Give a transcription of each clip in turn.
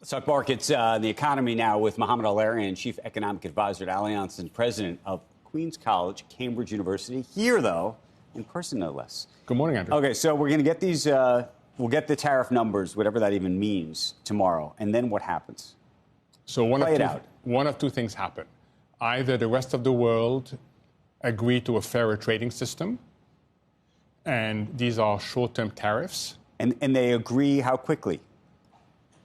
Let's talk markets and the economy now with Mohamed El-Erian, Chief Economic Advisor at Allianz and President of Queen's College, Cambridge University. Here, though, in person, no less. Good morning, Andrew. Okay, so we're going to get these, we'll get the tariff numbers, whatever that even means, tomorrow. And then what happens? So one of two things happen. Either the rest of the world agree to a fairer trading system, and these are short-term tariffs. And they agree how quickly?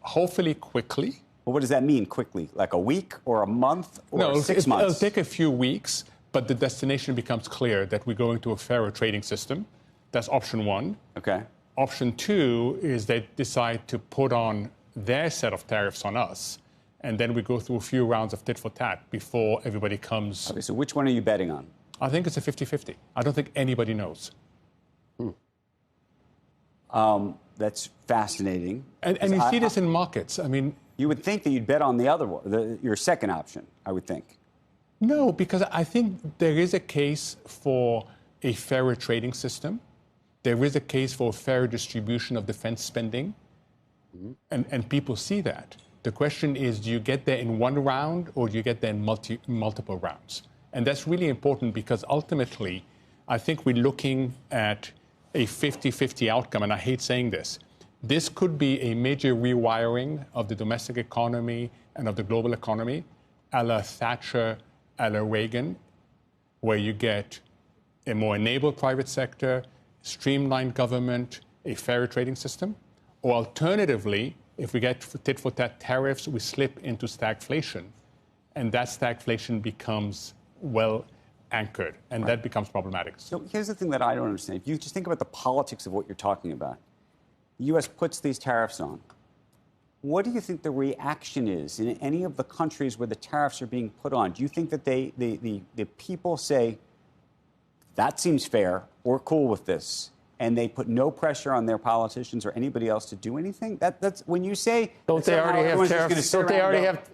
Hopefully quickly. Well, what does that mean, quickly? Like a week or a month or 6 months? It'll take a few weeks, but the destination becomes clear that we're going to a fairer trading system. That's option one. Okay. Option two is they decide to put on their set of tariffs on us, and then we go through a few rounds of tit for tat before everybody comes. Okay, so which one are you betting on? I think it's a 50-50. I don't think anybody knows. That's fascinating. And you see this in markets. I mean, you would think that you'd bet on the other one, your second option, I would think. No, because I think there is a case for a fairer trading system. There is a case for a fairer distribution of defense spending. And people see that. The question is, do you get there in one round or do you get there in multiple rounds? And that's really important because ultimately, I think we're looking at a 50-50 outcome, and I hate saying this. This could be a major rewiring of the domestic economy and of the global economy, a la Thatcher, a la Reagan, where you get a more enabled private sector, streamlined government, a fairer trading system. Or alternatively, if we get tit-for-tat tariffs, we slip into stagflation, and that stagflation becomes well anchored, and that becomes problematic. So here's the thing that I don't understand. If you just think about the politics of what you're talking about, the U.S. puts these tariffs on. What do you think the reaction is in any of the countries where the tariffs are being put on? Do you think that the people say, that seems fair, we're cool with this, and they put no pressure on their politicians or anybody else to do anything? That's when you say... Don't they already have tariffs? Don't they already have...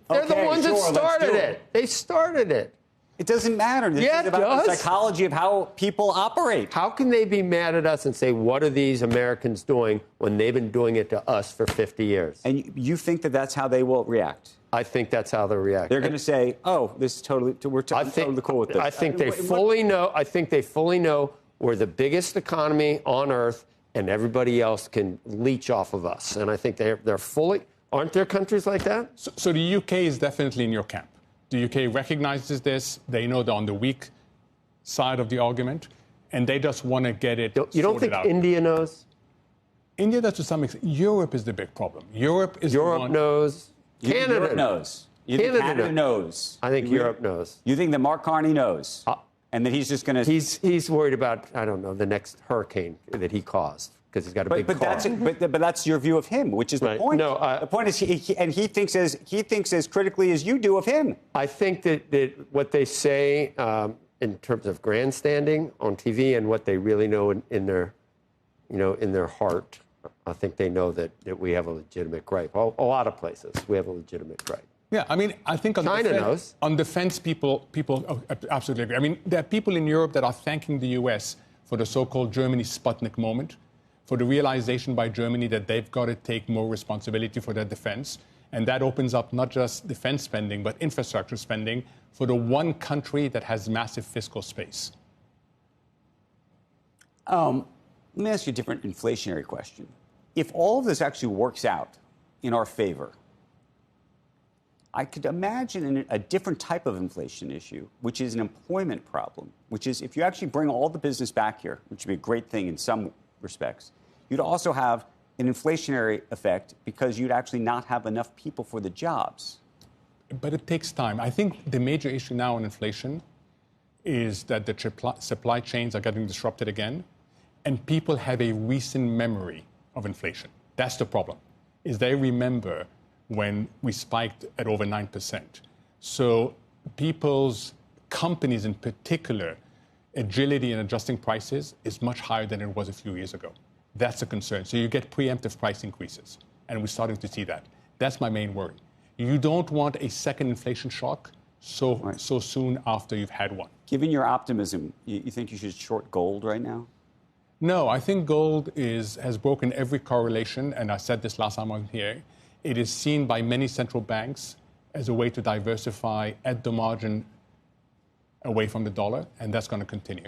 They're the ones that started it. They started it. It doesn't matter. This is about the psychology of how people operate. How can they be mad at us and say, what are these Americans doing when they've been doing it to us for 50 years? And you think that that's how they will react? I think that's how they'll react. They're going to say, oh, this is totally, we're totally cool with this. I think they fully know. I think they fully know we're the biggest economy on earth and everybody else can leech off of us. And I think they're fully, aren't there countries like that? So the UK is definitely in your camp. The UK recognizes this. They know they're on the weak side of the argument, and they just want to get it sorted out. You don't think India knows? India does to some extent. Europe is the big problem. Europe knows. Canada knows. You think Canada knows? I think Europe knows. You think that Mark Carney knows? And that he's just going to... He's worried about, I don't know, the next hurricane that he caused. Because he's got a big car. But that's your view of him, which is the point. No, the point is, he thinks as critically as you do of him. I think that what they say in terms of grandstanding on TV and what they really know in their heart, I think they know that we have a legitimate gripe. A lot of places we have a legitimate gripe. Yeah, I mean, I think on defense, people absolutely agree. I mean, there are people in Europe that are thanking the U.S. for the so-called Germany Sputnik moment, for the realization by Germany that they've got to take more responsibility for their defense. And that opens up not just defense spending, but infrastructure spending for the one country that has massive fiscal space. Let me ask you a different inflationary question. If all of this actually works out in our favor, I could imagine a different type of inflation issue, which is an employment problem, which is if you actually bring all the business back here, which would be a great thing in some respects, you'd also have an inflationary effect because you'd actually not have enough people for the jobs. But it takes time. I think the major issue now in inflation is that the supply chains are getting disrupted again, and people have a recent memory of inflation. That's the problem, is they remember when we spiked at over 9%. So people's companies in particular, agility in adjusting prices is much higher than it was a few years ago. That's a concern. So you get preemptive price increases, and we're starting to see that. That's my main worry. You don't want a second inflation shock so soon after you've had one. Given your optimism, you think you should short gold right now? No, I think gold has broken every correlation, and I said this last time I was here. it is seen by many central banks as a way to diversify at the margin away from the dollar, and that's going to continue.